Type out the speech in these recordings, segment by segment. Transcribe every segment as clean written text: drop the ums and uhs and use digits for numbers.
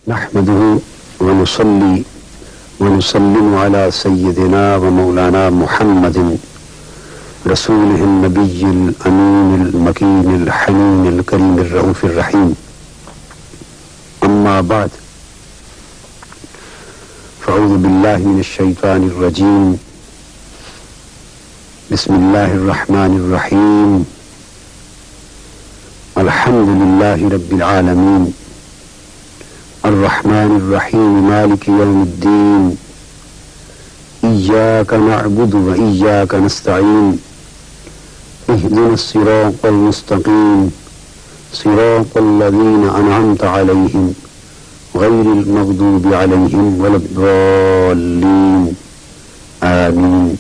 نحمده ونصلي ونسلم على سيدنا ومولانا محمد رسوله النبي الأمين المكين الحنين الكريم الرؤوف الرحيم. أما بعد، فأعوذ بالله من الشيطان الرجيم. بسم الله الرحمن الرحيم. الحمد لله رب العالمين الرحمن الرحيم مالك يوم الدين. إياك نعبد وإياك نستعين. اهدنا الصراط المستقيم صراط الذين أنعمت عليهم غير المغضوب عليهم ولا الضالين. آمين.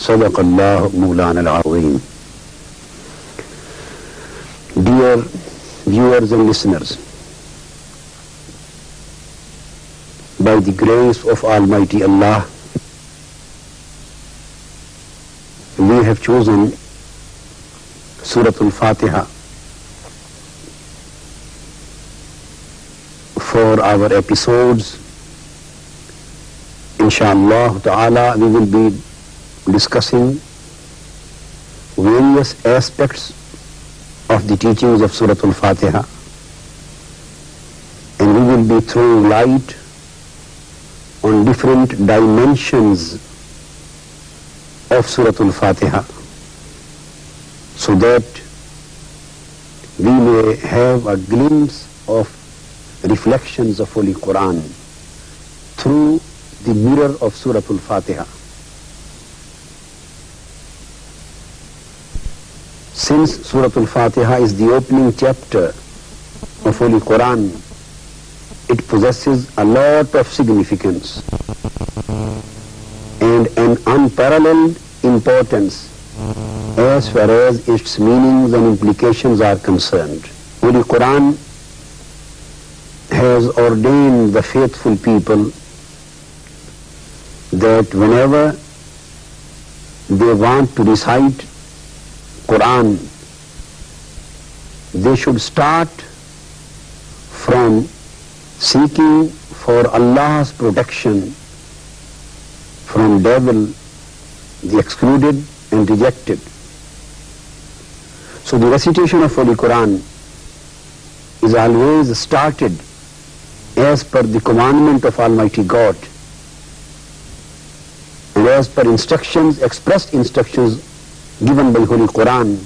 صدق الله مولانا العظيم. Dear viewers and listeners, by the grace of Almighty Allah, we have chosen Surah Al-Fatiha for our episodes. Inshallah ta'ala, we will be discussing various aspects of the teachings of Surah Al-Fatiha, and we will be throwing light on different dimensions of Surah Al-Fatiha, so that we may have a glimpse of reflections of Holy Quran through the mirror of Surah Al-Fatiha. Since Surah Al-Fatiha is the opening chapter of Holy Quran, it possesses a lot of significance and an unparalleled importance as far as its meanings and implications are concerned. Holy Quran has ordained the faithful people that whenever they want to recite Quran, they should start from seeking for Allah's protection from devil, the excluded and rejected. So the recitation of Holy Quran is always started as per the commandment of Almighty God and as per instructions, expressed instructions given by Holy Quran.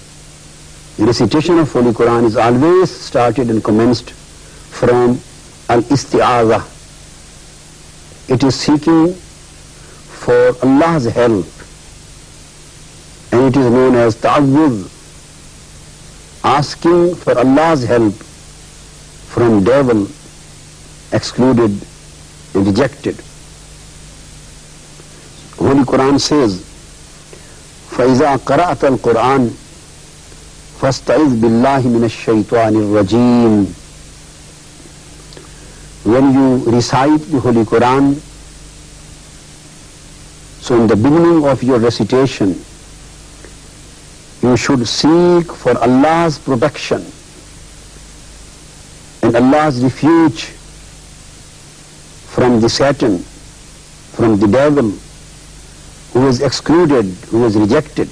The recitation of Holy Quran is always started and commenced from al-isti'adha. It is seeking for Allah's help, and it is known as ta'awwudh, asking for Allah's help from devil, excluded and rejected. Holy Quran says, فَإِذَا قَرَأْتَ الْقُرْآنَ فَاسْتَعِذْ بِاللَّهِ مِنَ الشَّيْطَانِ الرَّجِيمِ. When you recite the Holy Quran, so in the beginning of your recitation, you should seek for Allah's protection and Allah's refuge from the Satan, from the devil, who is excluded, who is rejected.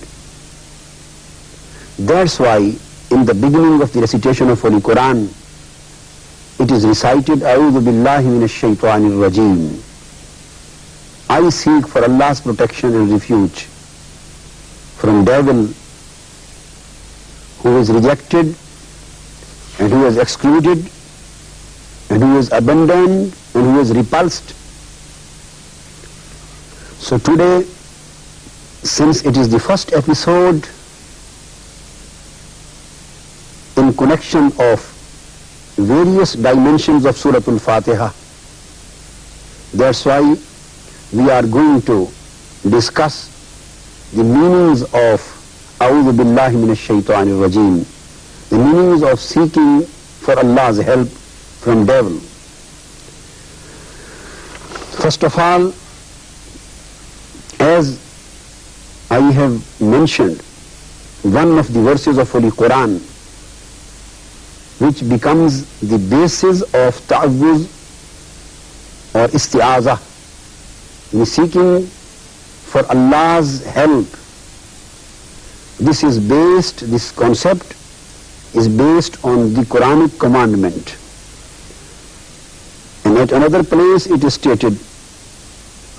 That's why in the beginning of the recitation of Holy Quran, it is recited, A'udhu billahi minash shaitanir rajim. I seek for Allah's protection and refuge from devil, who is rejected and who is excluded and who is abandoned and who is repulsed. So today, since it is the first episode in connection of various dimensions of Surah Al-Fatiha, that's why we are going to discuss the meanings of A'udhu billahi minash shaitanir rajim, the meanings of seeking for Allah's help from devil. First of all, as I have mentioned, one of the verses of Holy Quran which becomes the basis of ta'awwuz or isti'azah, the seeking for Allah's help. This concept is based on the Quranic commandment. And at another place it is stated,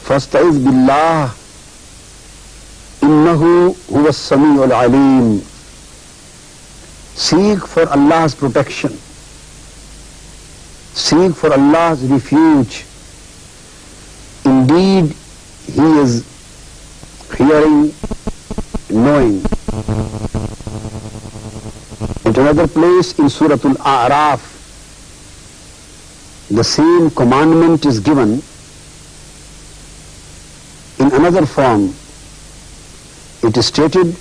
فَاسْتَعِذْ بِاللَّهِ إِنَّهُ هُوَ السَّمِيعُ الْعَلِيمُ. Seek for Allah's protection. Seek for Allah's refuge. Indeed, He is hearing, knowing. At another place in Surah Al-A'raf, the same commandment is given in another form. It is stated,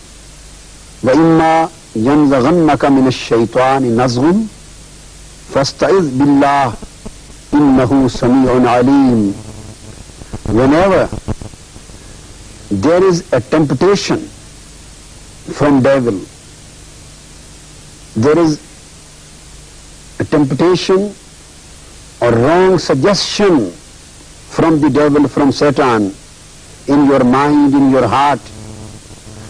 وَإِمَّا يَنْزَغَنَّكَ مِنَ الشَّيْطَانِ نَزْغٌ فَاسْتَعِذْ بِاللَّهِ إِنَّهُ سَمِيعٌ عَلِيمٌ. Whenever there is a temptation from devil, there is a temptation or wrong suggestion from the devil, from Satan, in your mind, in your heart.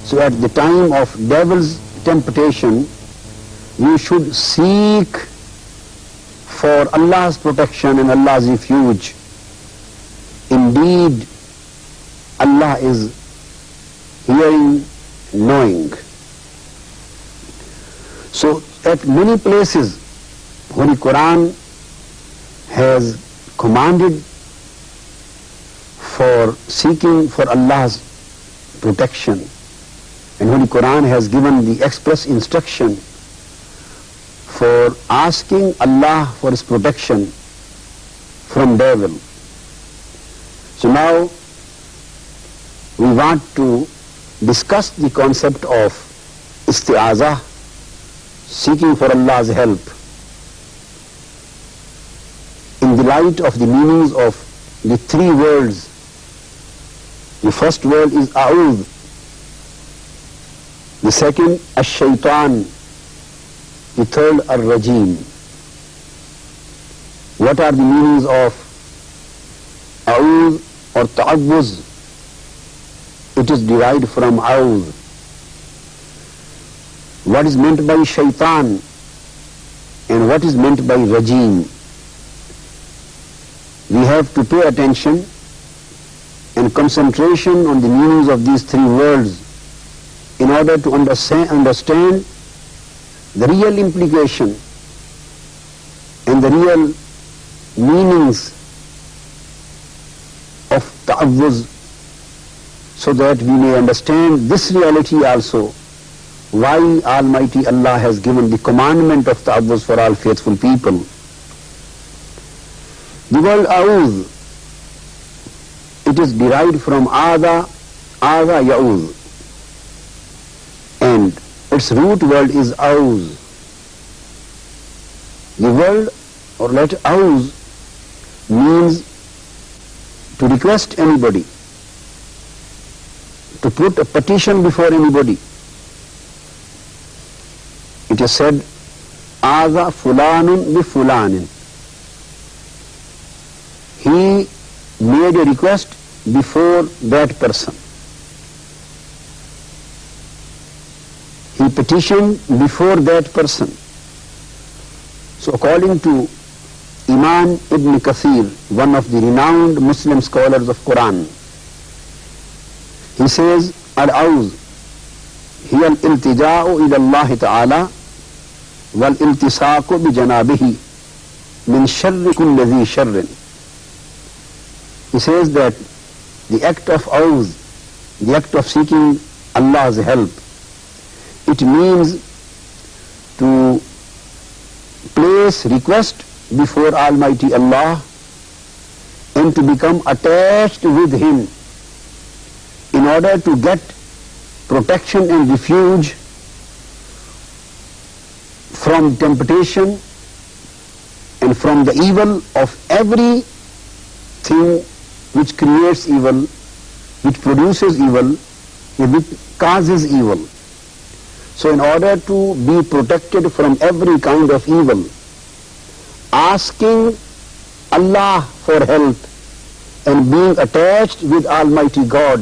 So at the time of devil's temptation, you should seek for Allah's protection and Allah's refuge. Indeed, Allah is hearing, knowing. So at many places, Holy Quran has commanded for seeking for Allah's protection, and Holy Quran has given the express instruction for asking Allah for His protection from devil. So now we want to discuss the concept of isti'azah, seeking for Allah's help, in the light of the meanings of the three words. The first word is a'udh, the second ash-shaytan, the third ar-rajim. What are the meanings of a'udh or ta'awwuz? It is derived from a'udh. What is meant by shaitan and what is meant by rajim? We have to pay attention and concentration on the meanings of these three words in order to understand the real implication and the real meanings of ta'awwuz, so that we may understand this reality also, why Almighty Allah has given the commandment of ta'awwuz for all faithful people. The word a'udh, it is derived from aza ya'udh, and its root word is auz. The word or letter auz means to request anybody, to put a petition before anybody. It is said, aza fulanun bi fulanin. He made a request before that person. He petitioned before that person. So according to Imam Ibn Kathir, one of the renowned Muslim scholars of Quran, he says, al-auz hiya al-iltija'u ila Allah ta'ala wal-iltisaqu bi janabihi min sharri kulli dhi sharrin. He says that the act of auz, the act of seeking Allah's help, it means to place request before Almighty Allah and to become attached with Him in order to get protection and refuge from temptation and from the evil of everything which creates evil, which produces evil, which causes evil. So in order to be protected from every kind of evil, asking Allah for help and being attached with Almighty God,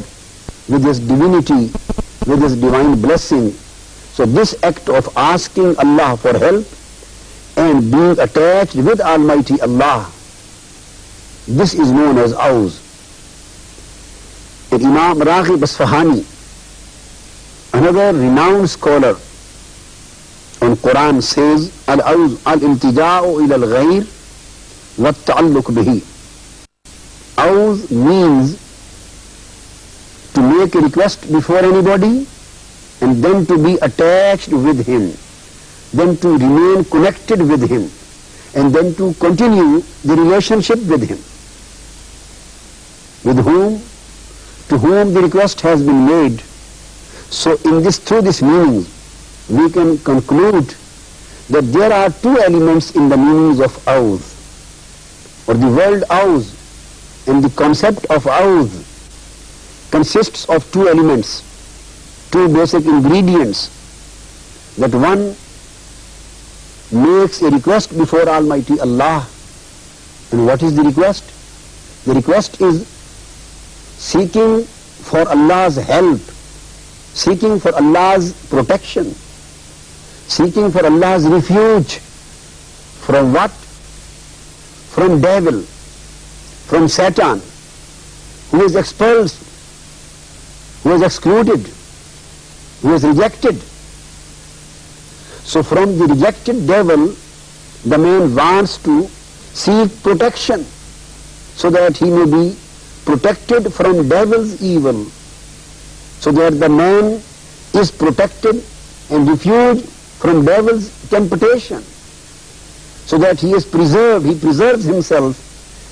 with His divinity, with His divine blessing. So this act of asking Allah for help and being attached with Almighty Allah, this is known as awz. And Imam Raghib Asfahani, another renowned scholar on Quran, says, Al-awz al-iltija'u ila al-ghayr wa at-ta'alluq bihi. Awz means to make a request before anybody and then to be attached with him, then to remain connected with him, and then to continue the relationship with him. With whom? To whom the request has been made. So through this meaning, we can conclude that there are two elements in the meanings of awz, or the word awz, and the concept of awz consists of two elements, two basic ingredients. That one makes a request before Almighty Allah. And what is the request? The request is seeking for Allah's help, seeking for Allah's protection, seeking for Allah's refuge. From what? From devil, from Satan, who is expelled, who is excluded, who is rejected. So from the rejected devil, the man wants to seek protection so that he may be protected from devil's evil, so that the man is protected and refuged from devil's temptation, so that he is preserved, he preserves himself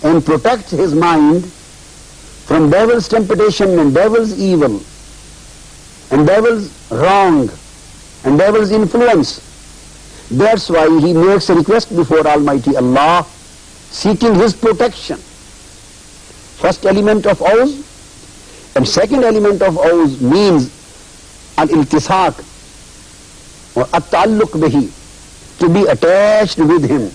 and protects his mind from devil's temptation and devil's evil and devil's wrong and devil's influence. That's why he makes a request before Almighty Allah, seeking His protection. First element of awz. And second element of awz means al-iltisaq or at-ta'alluq bihi, to be attached with him.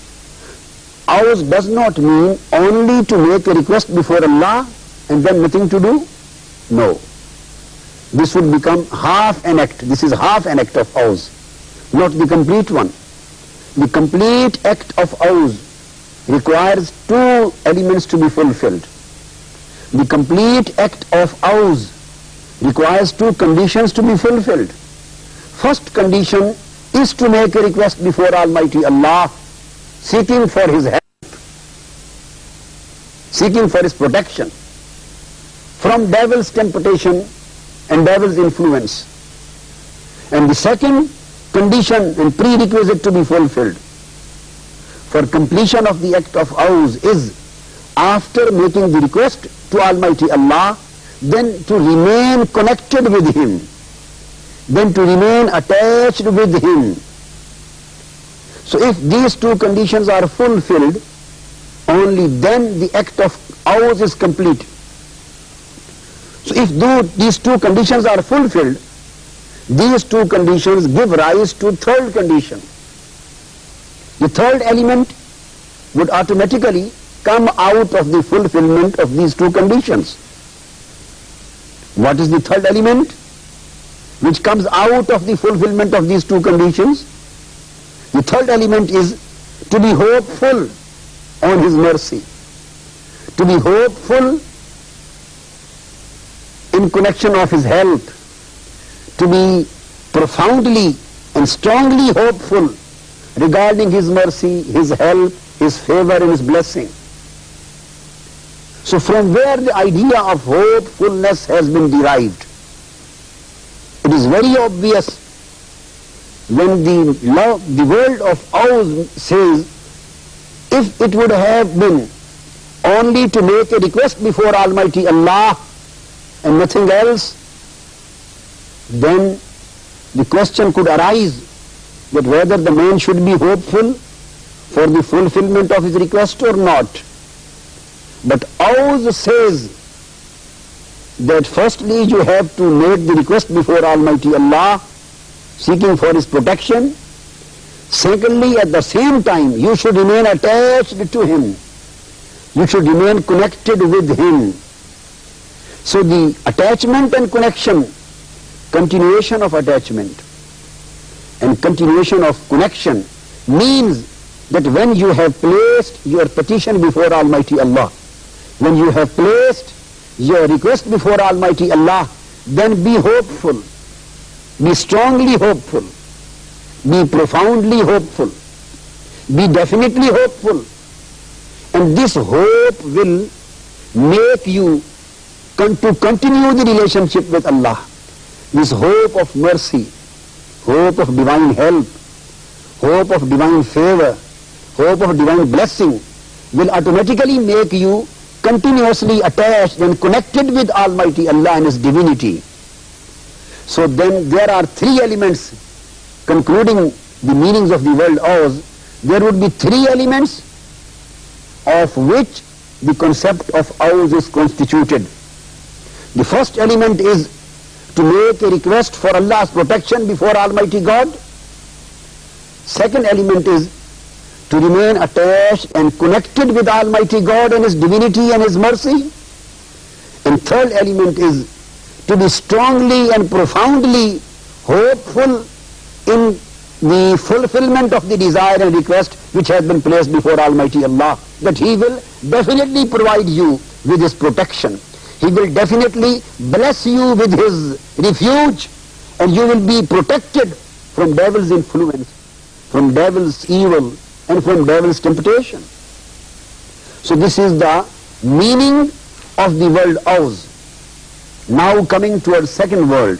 Awz does not mean only to make a request before Allah and then nothing to do. No. This would become half an act. This is half an act of awz, not the complete one. The complete act of awz requires two elements to be fulfilled. The complete act of awz requires two conditions to be fulfilled. First condition is to make a request before Almighty Allah, seeking for His help, seeking for His protection from devil's temptation and devil's influence. And the second condition and prerequisite to be fulfilled for completion of the act of awz is, after making the request to Almighty Allah, then to remain connected with Him, then to remain attached with Him. So if these two conditions are fulfilled, only then the act of awz is complete. So if these two conditions are fulfilled, these two conditions give rise to third condition. The third element would automatically come out of the fulfillment of these two conditions. What is the third element which comes out of the fulfillment of these two conditions? The third element is to be hopeful on His mercy, to be hopeful in connection of His help, to be profoundly and strongly hopeful regarding His mercy, His help, His favor and His blessing. So from where the idea of hopefulness has been derived? It is very obvious when the word of awz says, if it would have been only to make a request before Almighty Allah and nothing else, then the question could arise that whether the man should be hopeful for the fulfillment of his request or not. But awz says that firstly you have to make the request before Almighty Allah, seeking for His protection. Secondly, at the same time, you should remain attached to Him, You should remain connected with him. So the attachment and connection, continuation of attachment and continuation of connection means that when you have placed your petition before Almighty Allah, when you have placed your request before Almighty Allah, then be hopeful, be strongly hopeful, be profoundly hopeful, be definitely hopeful. And this hope will make you to continue the relationship with Allah. This hope of mercy, hope of divine help, hope of divine favor, hope of divine blessing will automatically make you continuously attached and connected with Almighty Allah and His divinity. So then there are three elements, concluding the meanings of the word ours, there would be three elements of which the concept of ours is constituted. The first element is to make a request for Allah's protection before Almighty God. Second element is to remain attached and connected with Almighty God and His divinity and His mercy. And third element is to be strongly and profoundly hopeful in the fulfillment of the desire and request which has been placed before Almighty Allah, that He will definitely provide you with His protection. He will definitely bless you with His refuge, and you will be protected from devil's influence, from devil's evil, and from devil's temptation. So this is the meaning of the word ours. Now coming towards second word,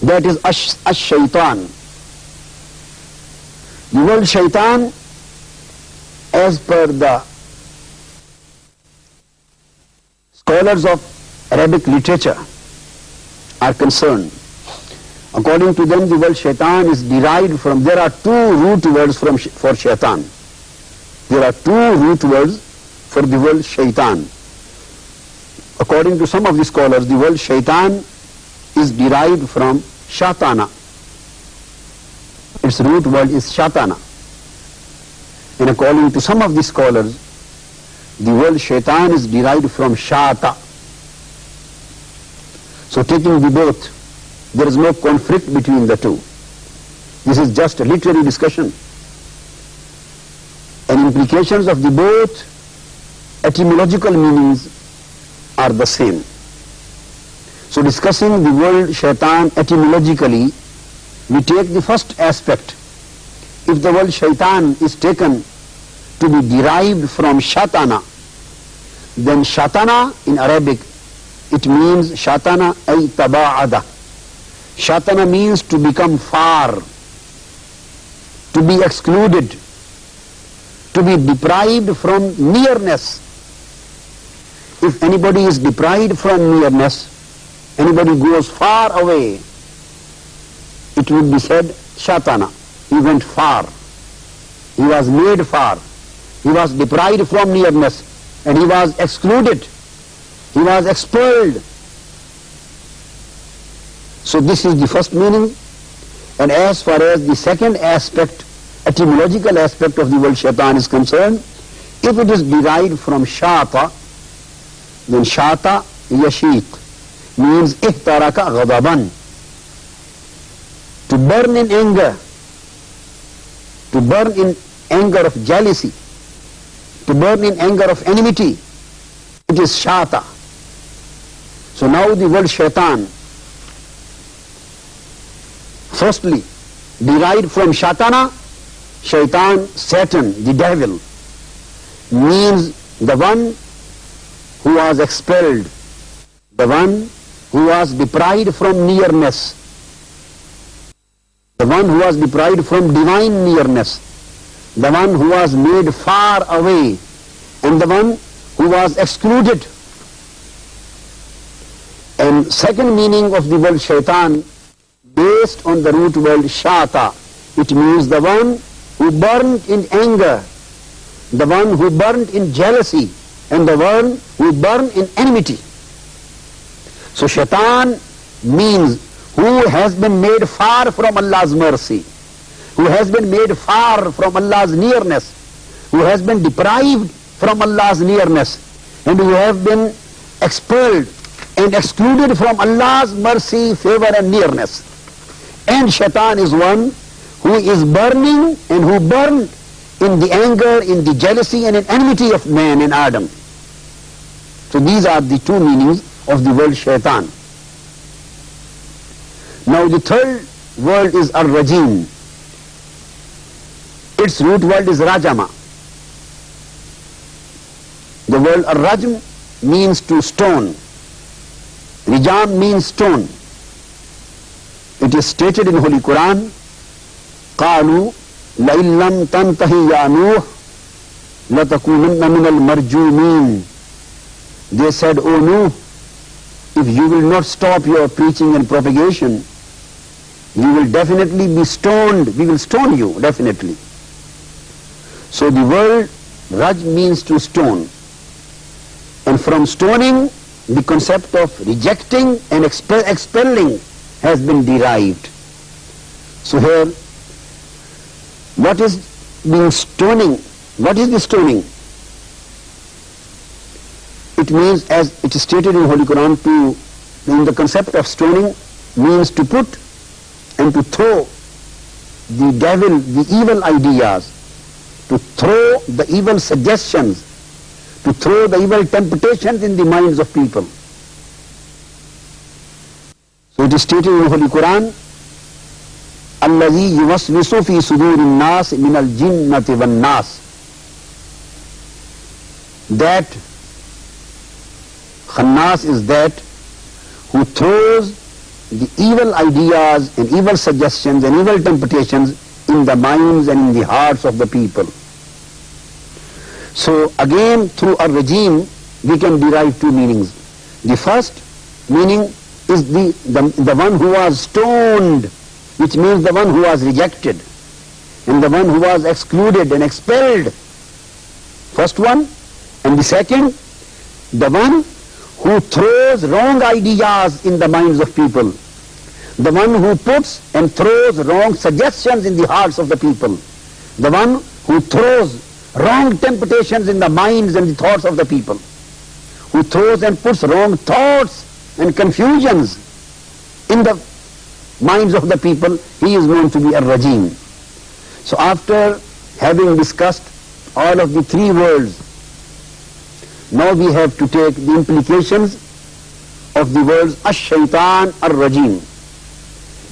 that is ash-shaytan. The word shaitan, as per the scholars of Arabic literature are concerned, according to them the word shaitan is derived from, there are two root words for shaitan. There are two root words for the word shaitan. According to some of the scholars, the word shaitan is derived from shatana. Its root word is shatana. And according to some of the scholars, the word shaitan is derived from shata. So taking the both, there is no conflict between the two. This is just a literary discussion. And implications of the both etymological meanings are the same. So discussing the word shaitan etymologically, we take the first aspect. If the word shaitan is taken to be derived from shatana, then shatana in Arabic, it means shatana ay taba'ada. Shatana means to become far, to be excluded, to be deprived from nearness. If anybody is deprived from nearness, anybody goes far away, it would be said shatana. He went far. He was made far. He was deprived from nearness, and he was excluded. He was expelled. So this is the first meaning. And as far as the second aspect, etymological aspect of the word shaitan is concerned, if it is derived from shata, then shata yashit means ihtaraka ghadaban, to burn in anger, to burn in anger of jealousy, to burn in anger of enmity. It is shata. So now the word shaitan, firstly, derived from shatana, shaitan, Satan, the devil, means the one who was expelled, the one who was deprived from nearness, the one who was deprived from divine nearness, the one who was made far away, and the one who was excluded. And second meaning of the word shaitan, based on the root word shata, it means the one who burned in anger, the one who burned in jealousy, and the one who burned in enmity. So shaitan means who has been made far from Allah's mercy, who has been made far from Allah's nearness, who has been deprived from Allah's nearness, and who have been expelled and excluded from Allah's mercy, favor and nearness. And shaitan is one who is burning and who burned in the anger, in the jealousy and in enmity of man and Adam. So these are the two meanings of the word shaitan. Now the third word is ar-rajim. Its root word is rajama. The word ar-rajm means to stone. Rijam means stone. It is stated in Holy Quran, قَالُوا لَإِن لَمْ تَنْتَهِ يَا نُوحُ لَتَكُونَنَّ مِنَ الْمَرْجُومِينَ. They said, O Nuh, if you will not stop your preaching and propagation, you will definitely be stoned. We will stone you, definitely. So the word raj means to stone. And from stoning, the concept of rejecting and expelling has been derived. So here, what is being stoning? What is the stoning? It means, as it is stated in Holy Quran, in the concept of stoning means to put and to throw the devil, the evil ideas, to throw the evil suggestions, to throw the evil temptations in the minds of people. So it is stated in Holy Quran, الَّذِي يُوَسْوِسُ فِي صُدُورِ النَّاسِ مِنَ الْجِنَّةِ وَالنَّاسِ. That Khannas is that who throws the evil ideas and evil suggestions and evil temptations in the minds and in the hearts of the people. So again, through a regime, we can derive two meanings. The first meaning is the one who was stoned, which means the one who was rejected, and the one who was excluded and expelled. First one. And the second, the one who throws wrong ideas in the minds of people, the one who puts and throws wrong suggestions in the hearts of the people, the one who throws wrong temptations in the minds and the thoughts of the people, who throws and puts wrong thoughts and confusions in the minds of the people, he is known to be a rajim. So after having discussed all of the three words, now we have to take the implications of the words ash-shaytan ar-rajim,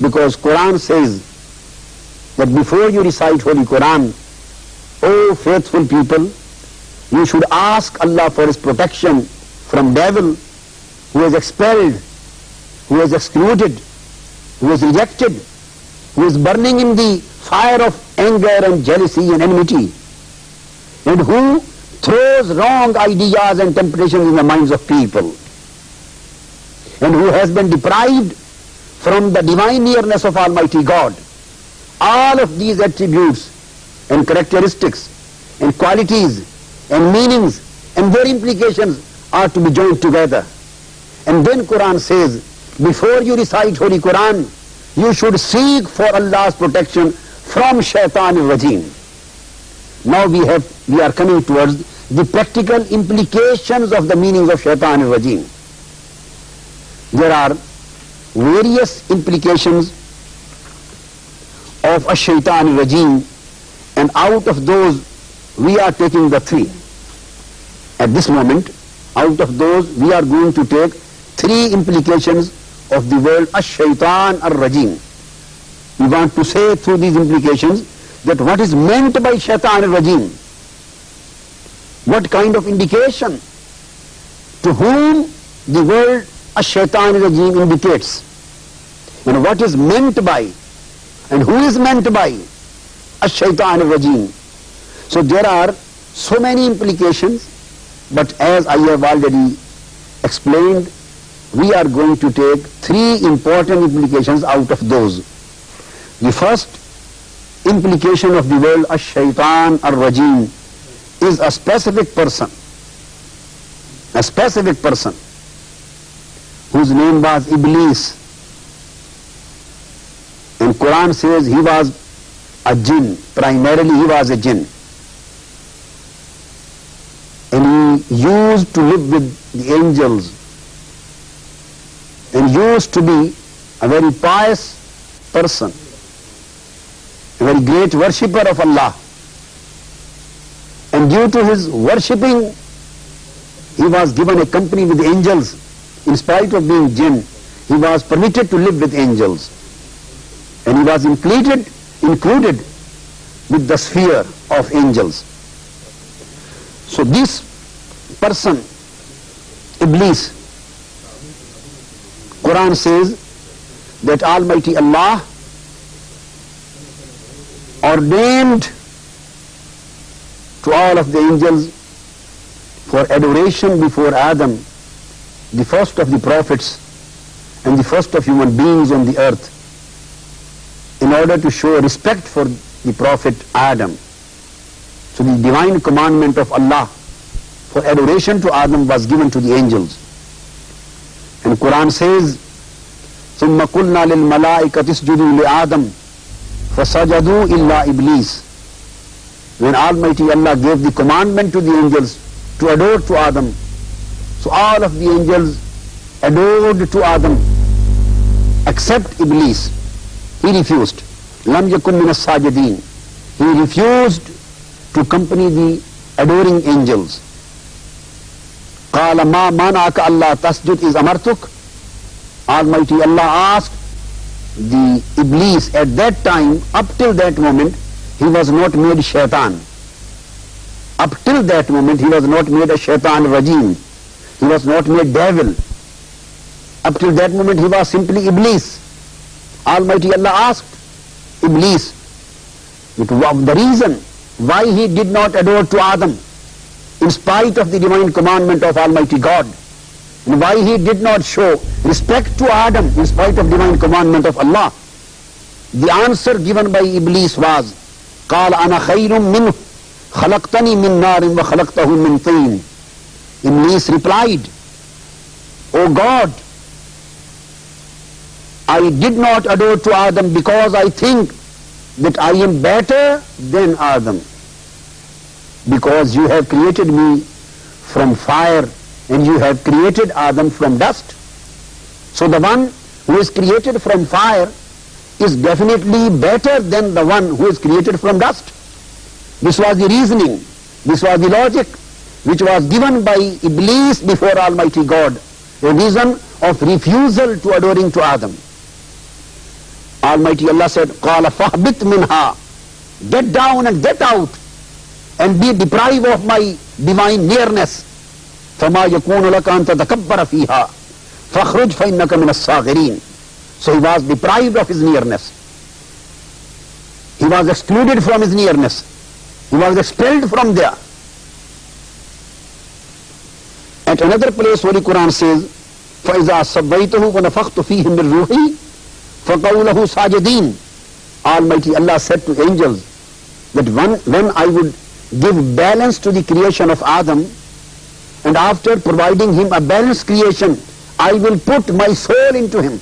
because Quran says that before you recite Holy Quran, O faithful people, you should ask Allah for His protection from devil who is expelled, who is excluded, who is rejected, who is burning in the fire of anger and jealousy and enmity, and who throws wrong ideas and temptations in the minds of people, and who has been deprived from the divine nearness of Almighty God. All of these attributes and characteristics and qualities and meanings and their implications are to be joined together. And then Quran says, before you recite Holy Quran, you should seek for Allah's protection from Shaitan al-Rajim. Now we are coming towards the practical implications of the meanings of Shaitan al-Rajim. There are various implications of a Shaitan al-Rajim, and out of those we are taking the three. At this moment, out of those we are going to take three implications of the word ash-shaytan ar-rajim. We want to say through these implications that what is meant by shaitan ar-rajim, what kind of indication, to whom the word ash-shaytan ar-rajim indicates, and what is meant by, and who is meant by ash-shaytan ar-rajim. So there are so many implications, but as I have already explained, we are going to take three important implications out of those. The first implication of the word ash-shaytan ar-rajim is a specific person whose name was Iblis, and Quran says he was a jinn. Primarily he was a jinn. used to live with the angels and used to be a very pious person, a very great worshipper of Allah. And due to his worshipping, he was given a company with angels. In spite of being jinn, he was permitted to live with angels. And he was included with the sphere of angels. So this person, Iblis, Quran says that Almighty Allah ordained to all of the angels for adoration before Adam, the first of the prophets and the first of human beings on the earth, in order to show respect for the prophet Adam. So the divine commandment of Allah for adoration to Adam was given to the angels. And Quran says, ثُمَّ قُلْنَا لِلْمَلَائِكَةِ اسْجُدُوا لِآدَمَ فَسَجَدُوا إِلَّا إِبْلِيسَ. When Almighty Allah gave the commandment to the angels to adore to Adam, so all of the angels adored to Adam except Iblis. He refused. لَمْ يَكُنْ مِنَ السَّاجِدِينَ. He refused to accompany the adoring angels. قَالَ مَا مَنَعَكَ أَلَّا تَسْجُدْ إِذْ أَمَرْتُكَ. Almighty Allah asked the Iblis at that time, up till that moment, he was not made shaitan. Up till that moment, he was not made a shaitan rajim. He was not made devil. Up till that moment, he was simply Iblis. Almighty Allah asked Iblis the reason why he did not adore to Adam in spite of the divine commandment of Almighty God, and why he did not show respect to Adam in spite of divine commandment of Allah. The answer given by Iblis was, قَالَ أَنَا خَيْرٌ مِّنْهُ خَلَقْتَنِي مِنْ نَارٍ وَخَلَقْتَهُ مِنْ طِينٍ. Iblis replied, O God, I did not adore to Adam because I think that I am better than Adam, because you have created me from fire and you have created Adam from dust. So the one who is created from fire is definitely better than the one who is created from dust. This was the reasoning, this was the logic which was given by Iblis before Almighty God, a reason of refusal to adoring to Adam. Almighty Allah said, قَالَ فَهْبِتْ مِنْهَا. Get down and get out and be deprived of my divine nearness. فَمَا يَكُونُ لَكَ أَن تَتَكَبَّرَ فِيهَا فَاخْرُجْ فَإِنَّكَ مِنَ الصَّاغِرِينَ. So he was deprived of his nearness. He was excluded from his nearness. He was expelled from there. At another place, Holy Quran says, فَإِذَا صَبَّيْتُهُ وَنَفَخْتُ فِيهِ مِنْ رُوحِي فَقَوْلَهُ سَاجِدِينَ. Almighty Allah said to angels that when I would give balance to the creation of Adam, and after providing him a balanced creation, I will put my soul into him.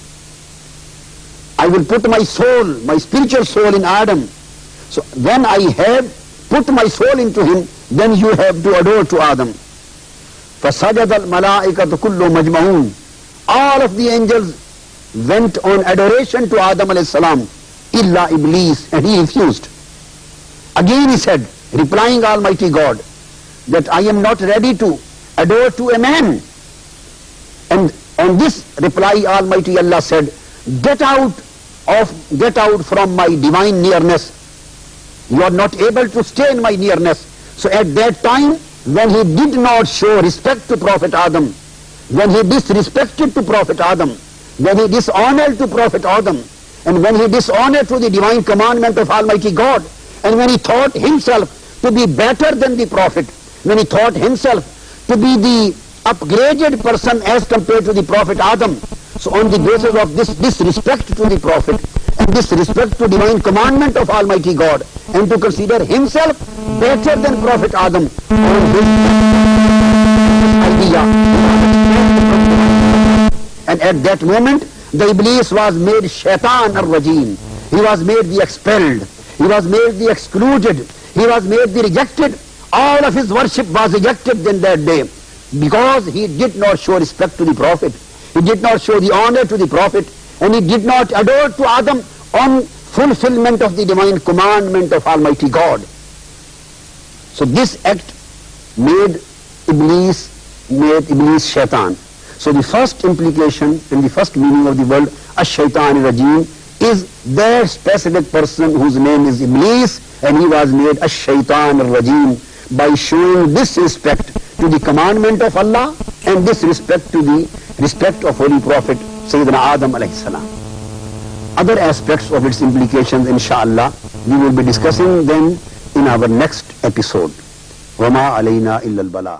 I will put my soul, my spiritual soul in Adam. So when I have put my soul into him, then you have to adore to Adam. فَسَجَدَ الْمَلَائِكَةُ كُلُّ مَجْمَعُونَ. All of the angels went on adoration to Adam alayhi salam, illa Iblis, and he refused. Again he said, replying Almighty God, that I am not ready to adore to a man. And on this reply, Almighty Allah said, get out from my divine nearness. You are not able to stay in my nearness. So at that time, when he did not show respect to Prophet Adam, when he disrespected to Prophet Adam, when he dishonored to Prophet Adam, and when he dishonored to the divine commandment of Almighty God, and when he thought himself to be better than the Prophet, when he thought himself to be the upgraded person as compared to the Prophet Adam, so on the basis of this disrespect to the Prophet and disrespect to divine commandment of Almighty God, and to consider himself better than Prophet Adam, on this idea, and at that moment the Iblis was made shaitan ar-rajim. He was made the expelled, he was made the excluded, he was made the rejected. All of his worship was rejected in that day. because he did not show respect to the Prophet, he did not show the honor to the Prophet, and he did not adore to Adam on fulfillment of the divine commandment of Almighty God. So this act made Iblis shaitan. So the first implication and the first meaning of the word ash-shaitan rajim is that specific person whose name is Iblis, and he was made ash-shaitan rajim by showing disrespect to the commandment of Allah and disrespect to the respect of Holy Prophet Sayyidina Adam alayhi salam. Other aspects of its implications, inshallah, we will be discussing them in our next episode. وَمَا عَلَيْنَا إِلَّا الْبَلَاغُ.